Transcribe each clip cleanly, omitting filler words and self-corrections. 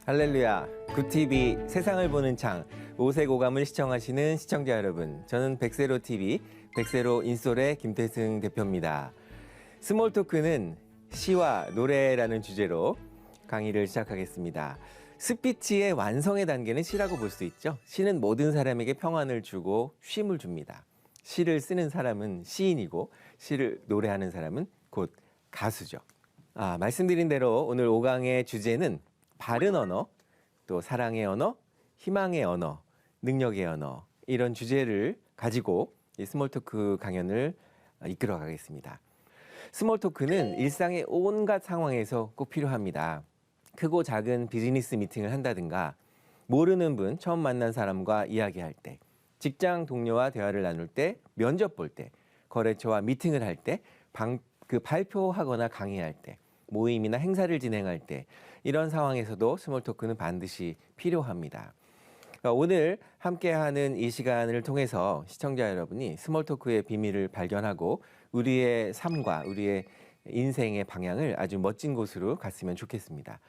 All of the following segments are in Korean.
할렐루야, 굿TV 세상을 보는 창, 오색오감을 시청하시는 시청자 여러분, 저는 백세로TV 백세로 인솔의 김태승 대표입니다. 스몰토크는 시와 노래라는 주제로 강의를 시작하겠습니다. 스피치의 완성의 단계는 시라고 볼 수 있죠. 시는 모든 사람에게 평안을 주고 쉼을 줍니다. 시를 쓰는 사람은 시인이고 시를 노래하는 사람은 곧 가수죠. 말씀드린 대로 오늘 5강의 주제는 바른 언어, 또 사랑의 언어, 희망의 언어, 능력의 언어, 이런 주제를 가지고 이 스몰토크 강연을 이끌어 가겠습니다. 스몰토크는 일상의 온갖 상황에서 꼭 필요합니다. 크고 작은 비즈니스 미팅을 한다든가, 모르는 분, 처음 만난 사람과 이야기할 때, 직장 동료와 대화를 나눌 때, 면접 볼 때, 거래처와 미팅을 할 때, 발표하거나 강의할 때, 모임이나 행사를 진행할 때, 이런 상황에서도 스몰토크는 반드시 필요합니다. 오늘 함께하는 이 시간을 통해서 시청자 여러분이 스몰토크의 비밀을 발견하고 우리의 삶과 우리의 인생의 방향을 아주 멋진 곳으로 갔으면 좋겠습니다.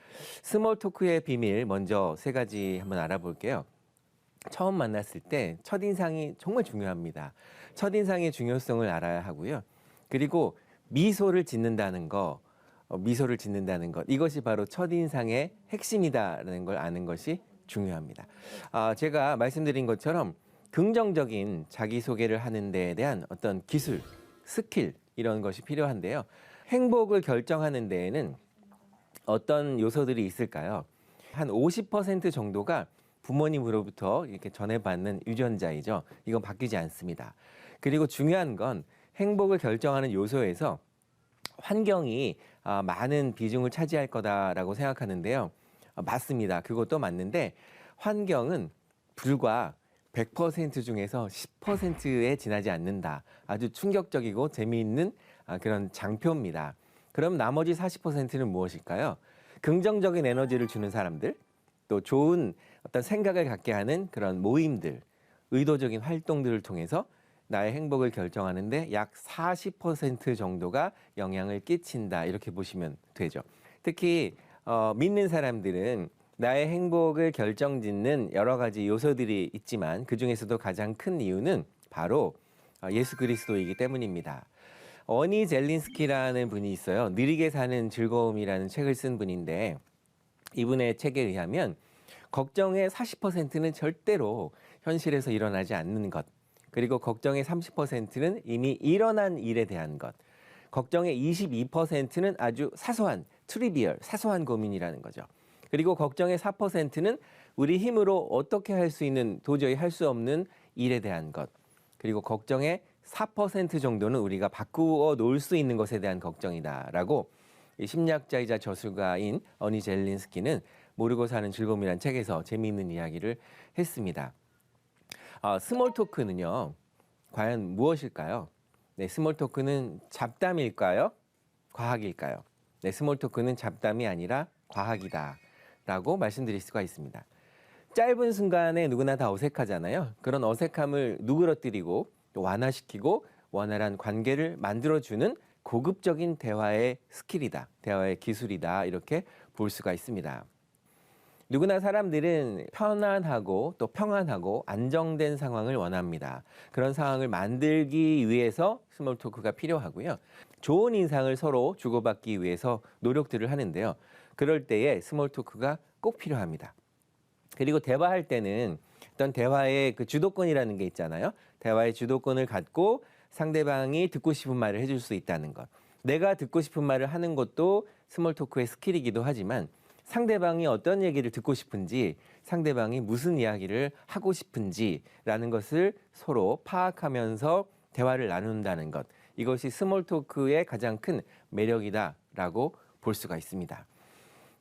스몰토크의 비밀 먼저 세 가지 한번 알아볼게요. 처음 만났을 때 첫인상이 정말 중요합니다. 첫인상의 중요성을 알아야 하고요. 그리고 미소를 짓는다는 것, 이것이 바로 첫인상의 핵심이다라는 걸 아는 것이 중요합니다. 제가 말씀드린 것처럼 긍정적인 자기소개를 하는 데에 대한 어떤 기술, 스킬, 이런 것이 필요한데요. 행복을 결정하는 데에는 어떤 요소들이 있을까요? 한 50% 정도가 부모님으로부터 이렇게 전해받는 유전자이죠. 이건 바뀌지 않습니다. 그리고 중요한 건 행복을 결정하는 요소에서 환경이 많은 비중을 차지할 거다라고 생각하는데요. 맞습니다. 그것도 맞는데 환경은 불과 100% 중에서 10%에 지나지 않는다. 아주 충격적이고 재미있는 그런 장표입니다. 그럼 나머지 40%는 무엇일까요? 긍정적인 에너지를 주는 사람들, 또 좋은 어떤 생각을 갖게 하는 그런 모임들, 의도적인 활동들을 통해서 나의 행복을 결정하는데 약 40% 정도가 영향을 끼친다, 이렇게 보시면 되죠. 특히 믿는 사람들은 나의 행복을 결정짓는 여러 가지 요소들이 있지만 그 중에서도 가장 큰 이유는 바로 예수 그리스도이기 때문입니다. 어니 젤린스키라는 분이 있어요. 느리게 사는 즐거움이라는 책을 쓴 분인데, 이분의 책에 의하면 걱정의 40%는 절대로 현실에서 일어나지 않는 것, 그리고 걱정의 30%는 이미 일어난 일에 대한 것, 걱정의 22%는 아주 사소한, 트리비얼, 사소한 고민이라는 거죠. 그리고 걱정의 4%는 우리 힘으로 어떻게 할 수 있는, 도저히 할 수 없는 일에 대한 것, 그리고 걱정의 4% 정도는 우리가 바꾸어 놓을 수 있는 것에 대한 걱정이다라고 심리학자이자 저술가인 어니 젤린스키는 모르고 사는 즐거움이라는 책에서 재미있는 이야기를 했습니다. 스몰토크는요, 과연 무엇일까요? 네, 스몰토크는 잡담일까요? 과학일까요? 네, 스몰토크는 잡담이 아니라 과학이다 라고 말씀드릴 수가 있습니다. 짧은 순간에 누구나 다 어색하잖아요. 그런 어색함을 누그러뜨리고 또 완화시키고 원활한 관계를 만들어주는 고급적인 대화의 스킬이다, 대화의 기술이다, 이렇게 볼 수가 있습니다. 누구나 사람들은 편안하고 또 평안하고 안정된 상황을 원합니다. 그런 상황을 만들기 위해서 스몰토크가 필요하고요. 좋은 인상을 서로 주고받기 위해서 노력들을 하는데요. 그럴 때에 스몰토크가 꼭 필요합니다. 그리고 대화할 때는 어떤 대화의 그 주도권이라는 게 있잖아요. 대화의 주도권을 갖고 상대방이 듣고 싶은 말을 해줄 수 있다는 것. 내가 듣고 싶은 말을 하는 것도 스몰토크의 스킬이기도 하지만 상대방이 어떤 얘기를 듣고 싶은지, 상대방이 무슨 이야기를 하고 싶은지라는 것을 서로 파악하면서 대화를 나눈다는 것. 이것이 스몰토크의 가장 큰 매력이다라고 볼 수가 있습니다.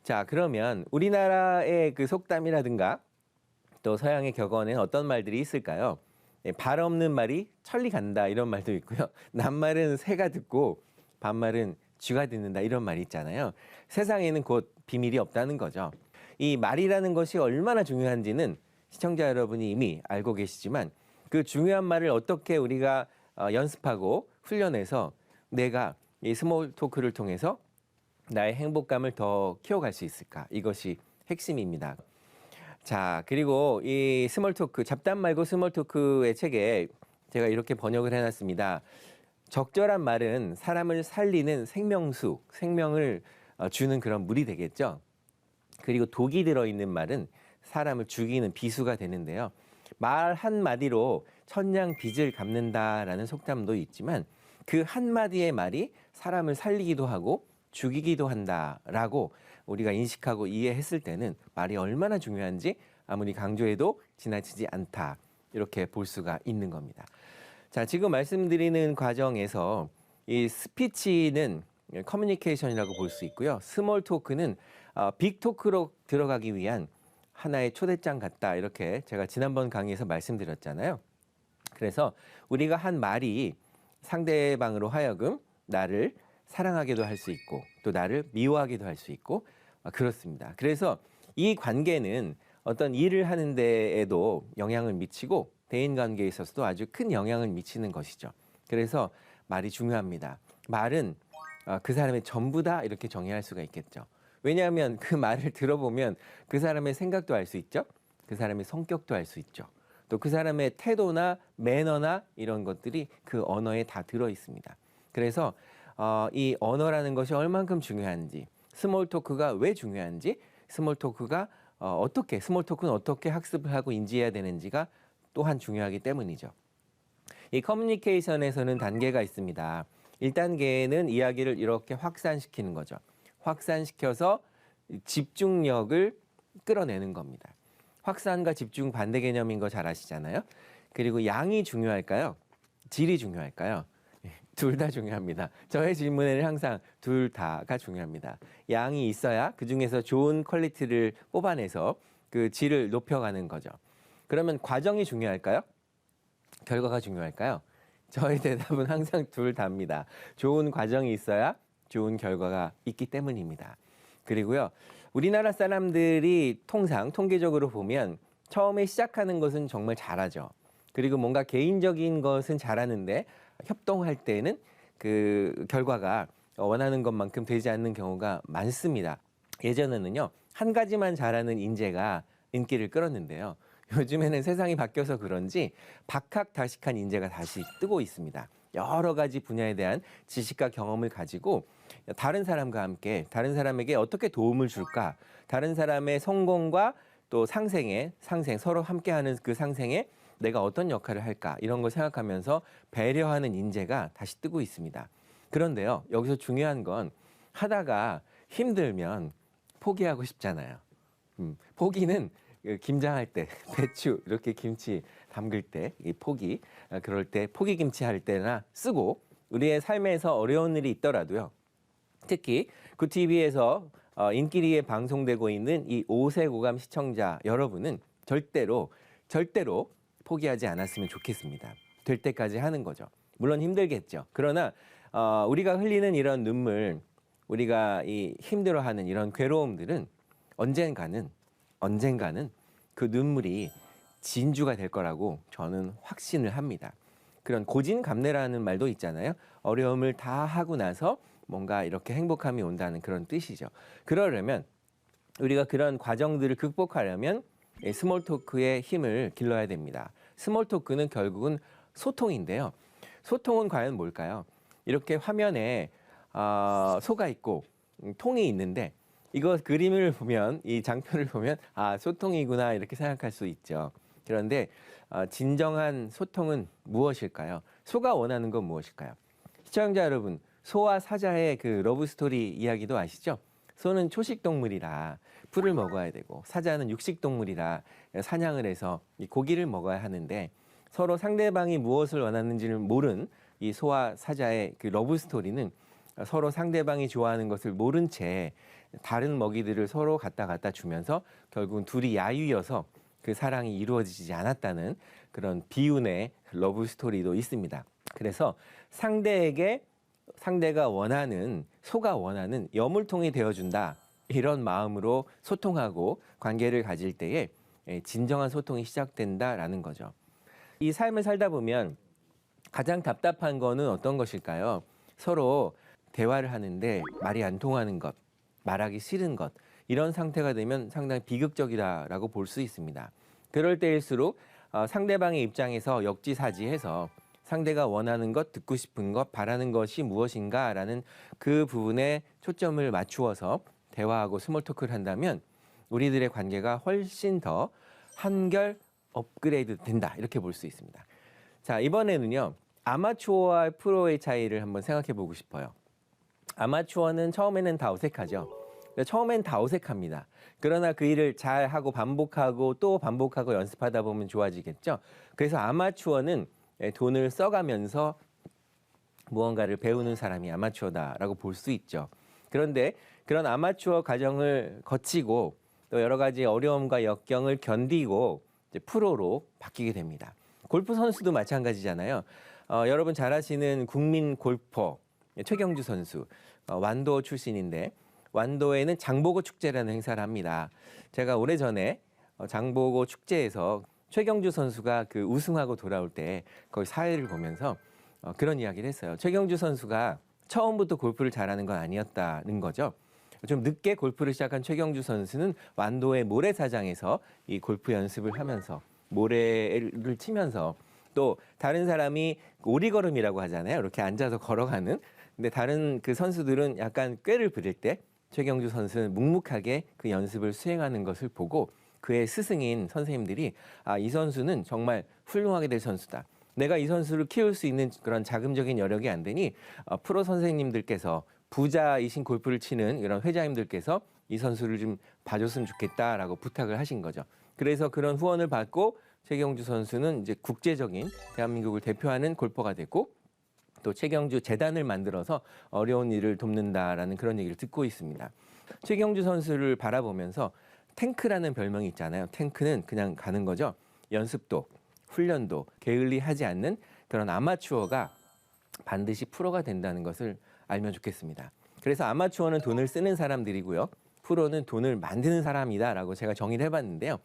자, 그러면 우리나라의 그 속담이라든가 또 서양의 격언에는 어떤 말들이 있을까요? 발 없는 말이 천리 간다, 이런 말도 있고요. 낱말은 새가 듣고 반말은 쥐가 듣는다, 이런 말이 있잖아요. 세상에는 곧 비밀이 없다는 거죠. 이 말이라는 것이 얼마나 중요한지는 시청자 여러분이 이미 알고 계시지만 그 중요한 말을 어떻게 우리가 연습하고 훈련해서 내가 이 스몰 토크를 통해서 나의 행복감을 더 키워갈 수 있을까? 이것이 핵심입니다. 자, 그리고 이 스몰 토크, 잡담 말고 스몰 토크의 책에 제가 이렇게 번역을 해놨습니다. 적절한 말은 사람을 살리는 생명수, 생명을 주는 그런 물이 되겠죠. 그리고 독이 들어있는 말은 사람을 죽이는 비수가 되는데요. 말 한마디로 천냥 빚을 갚는다라는 속담도 있지만 그 한마디의 말이 사람을 살리기도 하고 죽이기도 한다라고 우리가 인식하고 이해했을 때는 말이 얼마나 중요한지 아무리 강조해도 지나치지 않다. 이렇게 볼 수가 있는 겁니다. 자, 지금 말씀드리는 과정에서 이 스피치는 커뮤니케이션이라고 볼 수 있고요. 스몰 토크는 빅 토크로 들어가기 위한 하나의 초대장 같다. 이렇게 제가 지난번 강의에서 말씀드렸잖아요. 그래서 우리가 한 말이 상대방으로 하여금 나를 사랑하게도 할 수 있고 또 나를 미워하기도 할 수 있고 그렇습니다. 그래서 이 관계는 어떤 일을 하는 데에도 영향을 미치고 대인관계에 있어서도 아주 큰 영향을 미치는 것이죠. 그래서 말이 중요합니다. 말은 그 사람의 전부다 이렇게 정의할 수가 있겠죠. 왜냐하면 그 말을 들어보면 그 사람의 생각도 알 수 있죠. 그 사람의 성격도 알 수 있죠. 또 그 사람의 태도나 매너나 이런 것들이 그 언어에 다 들어 있습니다. 그래서 이 언어라는 것이 얼만큼 중요한지, 스몰 토크가 왜 중요한지, 스몰 토크는 어떻게 학습을 하고 인지해야 되는지가 또한 중요하기 때문이죠. 이 커뮤니케이션에서는 단계가 있습니다. 1단계는 이야기를 이렇게 확산시키는 거죠. 확산시켜서 집중력을 끌어내는 겁니다. 확산과 집중 반대 개념인 거 잘 아시잖아요. 그리고 양이 중요할까요? 질이 중요할까요? 둘 다 중요합니다. 저의 질문에는 항상 둘 다가 중요합니다. 양이 있어야 그중에서 좋은 퀄리티를 뽑아내서 그 질을 높여가는 거죠. 그러면 과정이 중요할까요? 결과가 중요할까요? 저의 대답은 항상 둘 다입니다. 좋은 과정이 있어야 좋은 결과가 있기 때문입니다. 그리고요, 우리나라 사람들이 통계적으로 보면 처음에 시작하는 것은 정말 잘하죠. 그리고 뭔가 개인적인 것은 잘하는데 협동할 때는 그 결과가 원하는 것만큼 되지 않는 경우가 많습니다. 예전에는요, 한 가지만 잘하는 인재가 인기를 끌었는데요. 요즘에는 세상이 바뀌어서 그런지 박학다식한 인재가 다시 뜨고 있습니다. 여러 가지 분야에 대한 지식과 경험을 가지고 다른 사람과 함께 다른 사람에게 어떻게 도움을 줄까? 다른 사람의 성공과 또 상생, 서로 함께하는 그 상생에 내가 어떤 역할을 할까? 이런 걸 생각하면서 배려하는 인재가 다시 뜨고 있습니다. 그런데요, 여기서 중요한 건 하다가 힘들면 포기하고 싶잖아요. 포기는 김장할 때, 배추 이렇게 김치 담글 때, 이 포기, 그럴 때 포기 김치 할 때나 쓰고 우리의 삶에서 어려운 일이 있더라도요. 특히 굿TV에서 인기리에 방송되고 있는 이 5세 고감 시청자 여러분은 절대로 포기하지 않았으면 좋겠습니다. 될 때까지 하는 거죠. 물론 힘들겠죠. 그러나 우리가 흘리는 이런 눈물, 우리가 이 힘들어하는 이런 괴로움들은 언젠가는 그 눈물이 진주가 될 거라고 저는 확신을 합니다. 그런 고진감래라는 말도 있잖아요. 어려움을 다 하고 나서 뭔가 이렇게 행복함이 온다는 그런 뜻이죠. 그러려면 우리가 그런 과정들을 극복하려면 스몰 토크의 힘을 길러야 됩니다. 스몰 토크는 결국은 소통인데요. 소통은 과연 뭘까요? 이렇게 화면에 소가 있고 통이 있는데 이거 그림을 보면, 이 장표를 보면 소통이구나 이렇게 생각할 수 있죠. 그런데 진정한 소통은 무엇일까요? 소가 원하는 건 무엇일까요? 시청자 여러분, 소와 사자의 그 러브 스토리 이야기도 아시죠? 소는 초식 동물이라 풀을 먹어야 되고 사자는 육식 동물이라 사냥을 해서 이 고기를 먹어야 하는데 서로 상대방이 무엇을 원하는지를 모른 이 소와 사자의 그 러브 스토리는 서로 상대방이 좋아하는 것을 모른 채 다른 먹이들을 서로 갖다 주면서 결국은 둘이 야유여서 그 사랑이 이루어지지 않았다는 그런 비운의 러브 스토리도 있습니다. 그래서 상대가 원하는, 소가 원하는 여물통이 되어준다. 이런 마음으로 소통하고 관계를 가질 때에 진정한 소통이 시작된다라는 거죠. 이 삶을 살다 보면 가장 답답한 거는 어떤 것일까요? 서로 대화를 하는데 말이 안 통하는 것, 말하기 싫은 것, 이런 상태가 되면 상당히 비극적이다라고 볼 수 있습니다. 그럴 때일수록 상대방의 입장에서 역지사지해서 상대가 원하는 것, 듣고 싶은 것, 바라는 것이 무엇인가라는 그 부분에 초점을 맞추어서 대화하고 스몰 토크를 한다면 우리들의 관계가 훨씬 더 한결 업그레이드 된다, 이렇게 볼 수 있습니다. 자, 이번에는요, 아마추어와 프로의 차이를 한번 생각해 보고 싶어요. 아마추어는 처음에는 다 어색하죠. 처음엔 다 어색합니다. 그러나 그 일을 잘 하고 반복하고 또 반복하고 연습하다 보면 좋아지겠죠. 그래서 아마추어는 돈을 써가면서 무언가를 배우는 사람이 아마추어다라고 볼 수 있죠. 그런데 그런 아마추어 과정을 거치고 또 여러 가지 어려움과 역경을 견디고 이제 프로로 바뀌게 됩니다. 골프 선수도 마찬가지잖아요. 여러분 잘 아시는 국민 골퍼 최경주 선수, 완도 출신인데 완도에는 장보고 축제라는 행사를 합니다. 제가 오래전에 장보고 축제에서 최경주 선수가 그 우승하고 돌아올 때 거기 사회를 보면서 그런 이야기를 했어요. 최경주 선수가 처음부터 골프를 잘하는 건 아니었다는 거죠. 좀 늦게 골프를 시작한 최경주 선수는 완도의 모래사장에서 이 골프 연습을 하면서 모래를 치면서 또 다른 사람이 오리걸음이라고 하잖아요. 이렇게 앉아서 걸어가는. 근데 다른 그 선수들은 약간 꾀를 부릴 때 최경주 선수는 묵묵하게 그 연습을 수행하는 것을 보고 그의 스승인 선생님들이 이 선수는 정말 훌륭하게 될 선수다. 내가 이 선수를 키울 수 있는 그런 자금적인 여력이 안 되니 프로 선생님들께서 부자이신 골프를 치는 이런 회장님들께서 이 선수를 좀 봐줬으면 좋겠다라고 부탁을 하신 거죠. 그래서 그런 후원을 받고 최경주 선수는 이제 국제적인 대한민국을 대표하는 골퍼가 됐고 또 최경주 재단을 만들어서 어려운 일을 돕는다라는 그런 얘기를 듣고 있습니다. 최경주 선수를 바라보면서 탱크라는 별명이 있잖아요. 탱크는 그냥 가는 거죠. 연습도 훈련도 게을리하지 않는 그런 아마추어가 반드시 프로가 된다는 것을 알면 좋겠습니다. 그래서 아마추어는 돈을 쓰는 사람들이고요. 프로는 돈을 만드는 사람이다라고 제가 정의를 해봤는데요.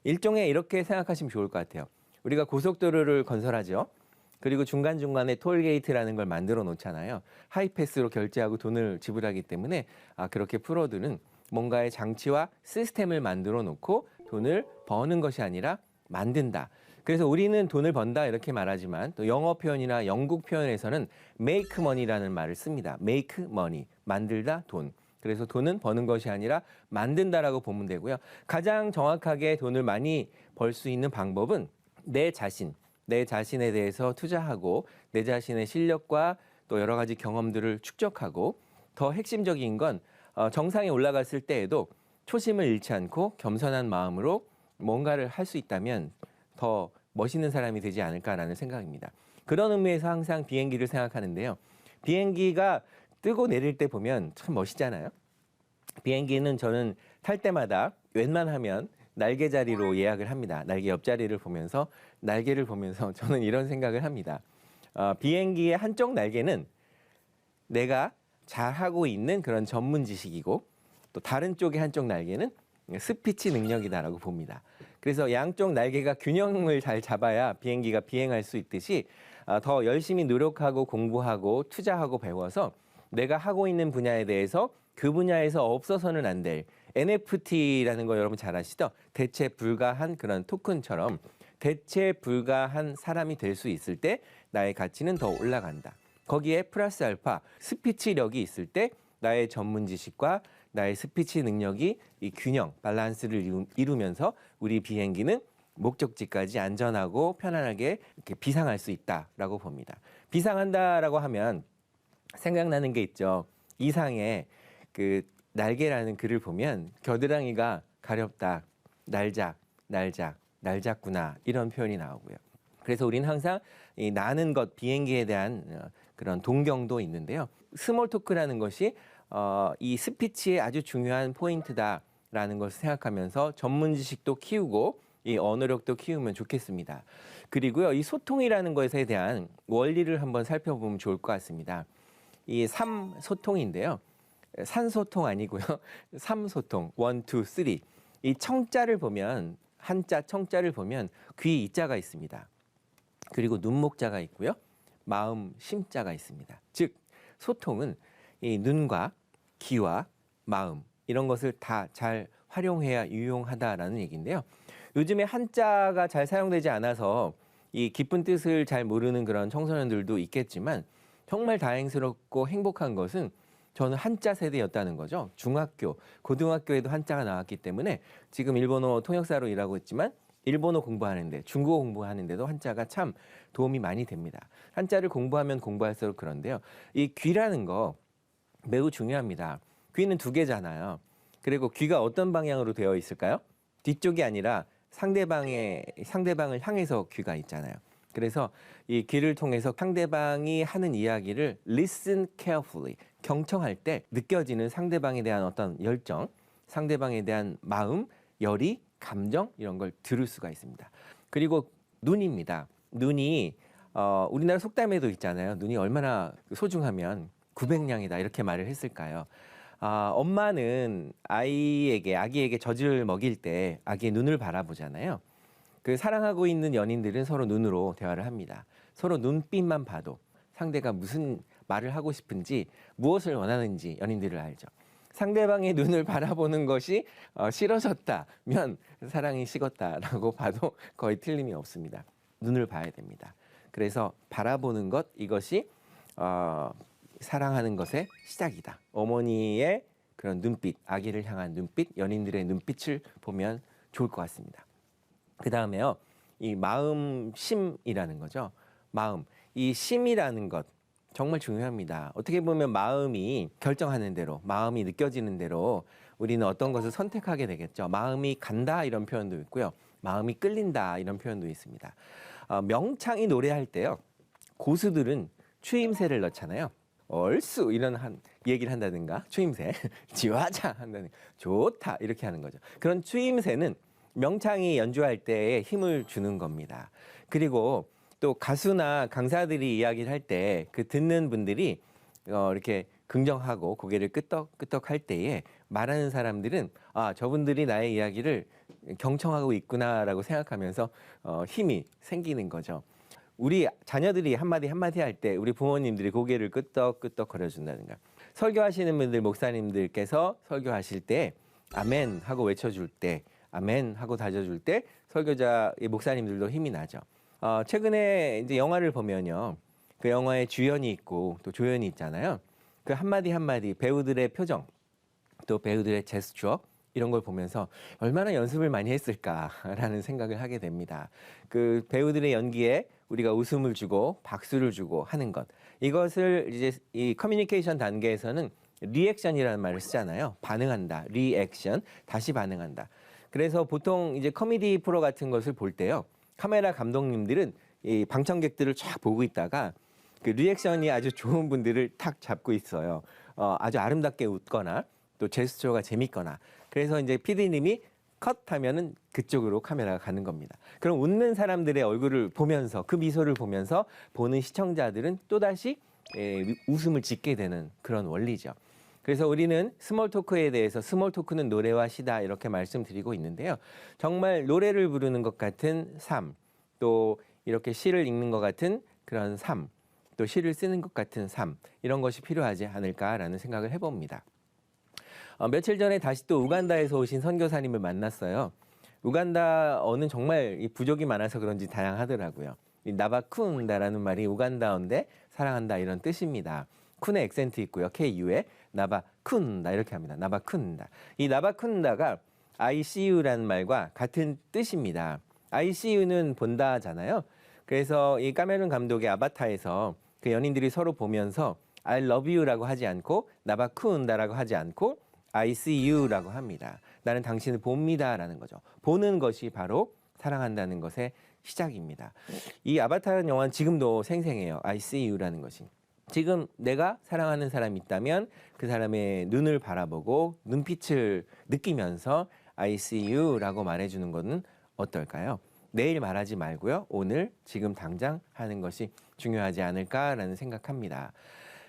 일종의 이렇게 생각하시면 좋을 것 같아요. 우리가 고속도로를 건설하죠. 그리고 중간중간에 톨게이트라는 걸 만들어 놓잖아요. 하이패스로 결제하고 돈을 지불하기 때문에 그렇게 프로들은 뭔가의 장치와 시스템을 만들어 놓고 돈을 버는 것이 아니라 만든다. 그래서 우리는 돈을 번다 이렇게 말하지만 또 영어 표현이나 영국 표현에서는 make money라는 말을 씁니다. make money, 만들다 돈. 그래서 돈은 버는 것이 아니라 만든다라고 보면 되고요. 가장 정확하게 돈을 많이 벌 수 있는 방법은 내 자신에 대해서 투자하고 내 자신의 실력과 또 여러 가지 경험들을 축적하고 더 핵심적인 건 정상에 올라갔을 때에도 초심을 잃지 않고 겸손한 마음으로 뭔가를 할 수 있다면 더 멋있는 사람이 되지 않을까라는 생각입니다. 그런 의미에서 항상 비행기를 생각하는데요. 비행기가 뜨고 내릴 때 보면 참 멋있잖아요. 비행기는 저는 탈 때마다 웬만하면 날개 자리로 예약을 합니다. 날개 옆자리를 보면서 날개를 보면서 저는 이런 생각을 합니다. 비행기의 한쪽 날개는 내가 잘하고 있는 그런 전문 지식이고 또 다른 쪽의 한쪽 날개는 스피치 능력이다라고 봅니다. 그래서 양쪽 날개가 균형을 잘 잡아야 비행기가 비행할 수 있듯이 더 열심히 노력하고 공부하고 투자하고 배워서 내가 하고 있는 분야에 대해서 그 분야에서 없어서는 안 될 NFT라는 거 여러분 잘 아시죠? 대체 불가한 그런 토큰처럼 대체 불가한 사람이 될 수 있을 때 나의 가치는 더 올라간다. 거기에 플러스 알파 스피치력이 있을 때 나의 전문 지식과 나의 스피치 능력이 이 균형, 밸런스를 이루면서 우리 비행기는 목적지까지 안전하고 편안하게 이렇게 비상할 수 있다라고 봅니다. 비상한다라고 하면 생각나는 게 있죠. 이상에 그 날개라는 글을 보면 겨드랑이가 가렵다, 날작구나 이런 표현이 나오고요. 그래서 우리는 항상 이 나는 것, 비행기에 대한 그런 동경도 있는데요. 스몰 토크라는 것이 이 스피치의 아주 중요한 포인트다라는 것을 생각하면서 전문 지식도 키우고 이 언어력도 키우면 좋겠습니다. 그리고요, 이 소통이라는 것에 대한 원리를 한번 살펴보면 좋을 것 같습니다. 이 삼소통인데요. 산소통 아니고요. 삼소통, 1, 2, 3. 이 청자를 보면 한자 청자를 보면 귀 이자가 있습니다. 그리고 눈목자가 있고요. 마음 심자가 있습니다. 즉 소통은 이 눈과 귀와 마음 이런 것을 다 잘 활용해야 유용하다라는 얘기인데요. 요즘에 한자가 잘 사용되지 않아서 이 깊은 뜻을 잘 모르는 그런 청소년들도 있겠지만 정말 다행스럽고 행복한 것은 저는 한자 세대였다는 거죠. 중학교, 고등학교에도 한자가 나왔기 때문에 지금 일본어 통역사로 일하고 있지만 일본어 공부하는데, 중국어 공부하는데도 한자가 참 도움이 많이 됩니다. 한자를 공부하면 공부할수록 그런데요. 이 귀라는 거 매우 중요합니다. 귀는 두 개잖아요. 그리고 귀가 어떤 방향으로 되어 있을까요? 뒤쪽이 아니라 상대방을 향해서 귀가 있잖아요. 그래서 이 귀를 통해서 상대방이 하는 이야기를 listen carefully, 경청할 때 느껴지는 상대방에 대한 어떤 열정, 상대방에 대한 마음, 열의, 감정 이런 걸 들을 수가 있습니다. 그리고 눈입니다. 눈이 우리나라 속담에도 있잖아요. 눈이 얼마나 소중하면 900냥이다 이렇게 말을 했을까요? 엄마는 아기에게 젖을 먹일 때 아기의 눈을 바라보잖아요. 그 사랑하고 있는 연인들은 서로 눈으로 대화를 합니다. 서로 눈빛만 봐도 상대가 무슨 말을 하고 싶은지 무엇을 원하는지 연인들을 알죠. 상대방의 눈을 바라보는 것이 싫어졌다면 사랑이 식었다라고 봐도 거의 틀림이 없습니다. 눈을 봐야 됩니다. 그래서 바라보는 것 이것이 사랑하는 것의 시작이다. 어머니의 그런 눈빛, 아기를 향한 눈빛, 연인들의 눈빛을 보면 좋을 것 같습니다. 그 다음에요, 이 마음심이라는 거죠. 마음, 이 심이라는 것 정말 중요합니다. 어떻게 보면 마음이 결정하는 대로, 마음이 느껴지는 대로 우리는 어떤 것을 선택하게 되겠죠. 마음이 간다 이런 표현도 있고요. 마음이 끌린다 이런 표현도 있습니다. 명창이 노래할 때요. 고수들은 추임새를 넣잖아요. 얼쑤 이런 얘기를 한다든가 추임새, 지화자 한다든가 좋다 이렇게 하는 거죠. 그런 추임새는 명창이 연주할 때에 힘을 주는 겁니다. 그리고 또 가수나 강사들이 이야기를 할 때 그 듣는 분들이 이렇게 긍정하고 고개를 끄덕끄덕 할 때에 말하는 사람들은 저분들이 나의 이야기를 경청하고 있구나라고 생각하면서 힘이 생기는 거죠. 우리 자녀들이 한마디 할 때 우리 부모님들이 고개를 끄덕끄덕 거려준다든가, 설교하시는 분들, 목사님들께서 설교하실 때 아멘 하고 외쳐줄 때, 아멘 하고 다져줄 때 설교자 목사님들도 힘이 나죠. 최근에 이제 영화를 보면요, 그 영화에 주연이 있고 또 조연이 있잖아요. 그 한마디 배우들의 표정, 또 배우들의 제스처 이런 걸 보면서 얼마나 연습을 많이 했을까라는 생각을 하게 됩니다. 그 배우들의 연기에 우리가 웃음을 주고 박수를 주고 하는 것, 이것을 이제 이 커뮤니케이션 단계에서는 리액션이라는 말을 쓰잖아요. 반응한다, 리액션, 다시 반응한다. 그래서 보통 이제 코미디 프로 같은 것을 볼 때요, 카메라 감독님들은 이 방청객들을 쫙 보고 있다가 그 리액션이 아주 좋은 분들을 탁 잡고 있어요. 아주 아름답게 웃거나 또 제스처가 재밌거나. 그래서 이제 PD님이 컷하면은 그쪽으로 카메라가 가는 겁니다. 그럼 웃는 사람들의 얼굴을 보면서, 그 미소를 보면서 보는 시청자들은 또다시 웃음을 짓게 되는 그런 원리죠. 그래서 우리는 스몰 토크에 대해서, 스몰 토크는 노래와 시다 이렇게 말씀드리고 있는데요. 정말 노래를 부르는 것 같은 삶, 또 이렇게 시를 읽는 것 같은 그런 삶, 또 시를 쓰는 것 같은 삶, 이런 것이 필요하지 않을까라는 생각을 해봅니다. 며칠 전에 다시 또 우간다에서 오신 선교사님을 만났어요. 우간다어는 정말 이 부족이 많아서 그런지 다양하더라고요. 이 나바쿤다라는 말이 우간다어인데 사랑한다 이런 뜻입니다. 쿤의 액센트 있고요. KU에 나바쿤다 이렇게 합니다. 나바쿤다. 이 나바쿤다가 I see you라는 말과 같은 뜻입니다. I see you는 본다잖아요. 그래서 이 카메룬 감독의 아바타에서 그 연인들이 서로 보면서 I love you라고 하지 않고 나바쿤다라고 하지 않고 I see you라고 합니다. 나는 당신을 봅니다라는 거죠. 보는 것이 바로 사랑한다는 것의 시작입니다. 이 아바타라는 영화는 지금도 생생해요. I see you라는 것이. 지금 내가 사랑하는 사람이 있다면 그 사람의 눈을 바라보고 눈빛을 느끼면서 I see you라고 말해주는 것은 어떨까요? 내일 말하지 말고요. 오늘 지금 당장 하는 것이 중요하지 않을까라는 생각합니다.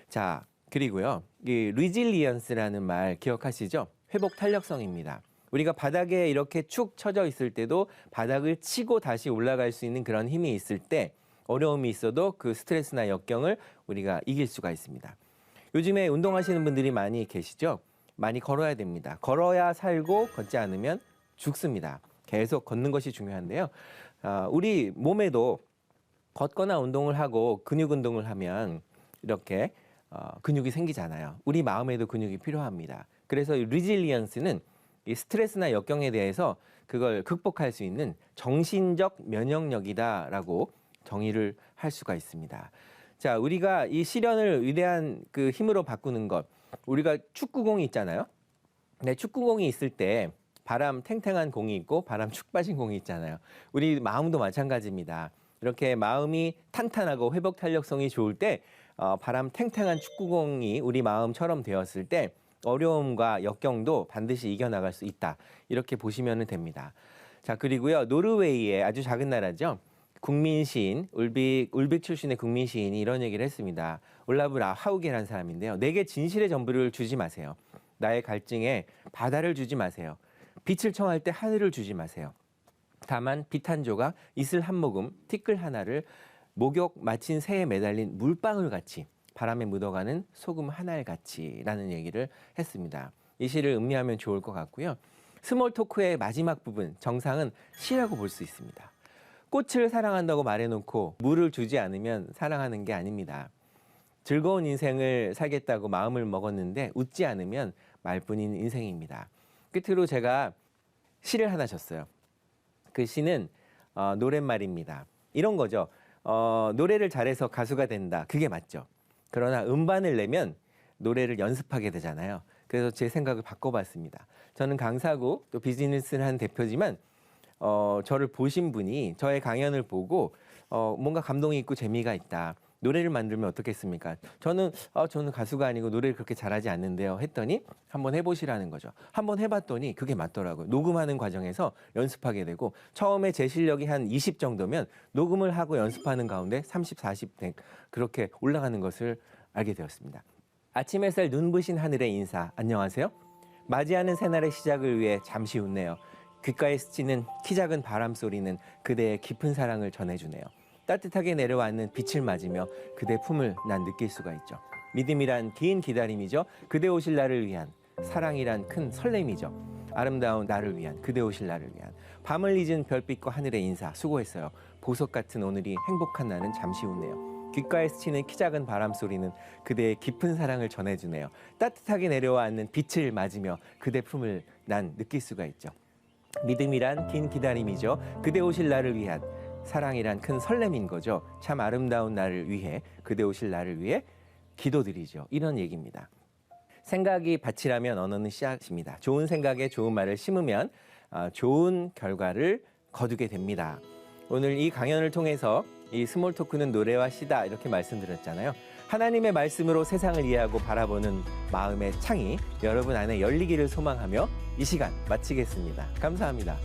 자, 그리고요, 이 리질리언스라는 말 기억하시죠? 회복 탄력성입니다. 우리가 바닥에 이렇게 축 처져 있을 때도 바닥을 치고 다시 올라갈 수 있는 그런 힘이 있을 때, 어려움이 있어도 그 스트레스나 역경을 우리가 이길 수가 있습니다. 요즘에 운동하시는 분들이 많이 계시죠? 많이 걸어야 됩니다. 걸어야 살고 걷지 않으면 죽습니다. 계속 걷는 것이 중요한데요. 우리 몸에도 걷거나 운동을 하고 근육 운동을 하면 이렇게 근육이 생기잖아요. 우리 마음에도 근육이 필요합니다. 그래서 리질리언스는 이 스트레스나 역경에 대해서 그걸 극복할 수 있는 정신적 면역력이다라고 정의를 할 수가 있습니다. 자, 우리가 이 시련을 위대한 그 힘으로 바꾸는 것, 우리가 축구공이 있잖아요. 네, 축구공이 있을 때 바람 탱탱한 공이 있고 바람 축 빠진 공이 있잖아요. 우리 마음도 마찬가지입니다. 이렇게 마음이 탄탄하고 회복 탄력성이 좋을 때 바람 탱탱한 축구공이 우리 마음처럼 되었을 때 어려움과 역경도 반드시 이겨나갈 수 있다. 이렇게 보시면 됩니다. 자, 그리고요. 노르웨이의 아주 작은 나라죠. 국민 시인, 울빅 출신의 국민 시인이 이런 얘기를 했습니다. 올라브 라하우게라는 사람인데요. 내게 진실의 전부를 주지 마세요. 나의 갈증에 바다를 주지 마세요. 빛을 청할 때 하늘을 주지 마세요. 다만 빛 한 조각, 이슬 한 모금, 티끌 하나를 목욕 마친 새에 매달린 물방울 같이 바람에 묻어가는 소금 한 알 같이라는 얘기를 했습니다. 이 시를 음미하면 좋을 것 같고요. 스몰 토크의 마지막 부분, 정상은 시라고 볼 수 있습니다. 꽃을 사랑한다고 말해놓고 물을 주지 않으면 사랑하는 게 아닙니다. 즐거운 인생을 살겠다고 마음을 먹었는데 웃지 않으면 말뿐인 인생입니다. 끝으로 제가 시를 하나 줬어요. 그 시는 노랫말입니다. 이런 거죠. 노래를 잘해서 가수가 된다. 그게 맞죠. 그러나 음반을 내면 노래를 연습하게 되잖아요. 그래서 제 생각을 바꿔봤습니다. 저는 강사고 또 비즈니스를 하는 대표지만 저를 보신 분이 저의 강연을 보고 뭔가 감동이 있고 재미가 있다. 노래를 만들면 어떻겠습니까? 저는 가수가 아니고 노래를 그렇게 잘하지 않는데요. 했더니 한번 해보시라는 거죠. 한번 해봤더니 그게 맞더라고요. 녹음하는 과정에서 연습하게 되고 처음에 제 실력이 한 20 정도면 녹음을 하고 연습하는 가운데 30, 40 그렇게 올라가는 것을 알게 되었습니다. 아침 햇살 눈부신 하늘의 인사. 안녕하세요. 맞이하는 새날의 시작을 위해 잠시 웃네요. 귓가에 스치는 키 작은 바람 소리는 그대의 깊은 사랑을 전해주네요. 따뜻하게 내려왔는 빛을 맞으며 그대 품을 난 느낄 수가 있죠. 믿음이란 긴 기다림이죠. 그대 오실 날을 위한 사랑이란 큰 설렘이죠. 아름다운 나를 위한 그대 오실 날을 위한 밤을 잊은 별빛과 하늘의 인사 수고했어요. 보석 같은 오늘이 행복한 날은 잠시 후네요. 귓가에 스치는 키 작은 바람 소리는 그대의 깊은 사랑을 전해주네요. 따뜻하게 내려왔는 빛을 맞으며 그대 품을 난 느낄 수가 있죠. 믿음이란 긴 기다림이죠. 그대 오실 날을 위한 사랑이란 큰 설렘인 거죠. 참 아름다운 날을 위해 그대 오실 날을 위해 기도드리죠. 이런 얘기입니다. 생각이 밭이라면 언어는 씨앗입니다. 좋은 생각에 좋은 말을 심으면 좋은 결과를 거두게 됩니다. 오늘 이 강연을 통해서 이 스몰 토크는 노래와 시다 이렇게 말씀드렸잖아요. 하나님의 말씀으로 세상을 이해하고 바라보는 마음의 창이 여러분 안에 열리기를 소망하며 이 시간 마치겠습니다. 감사합니다.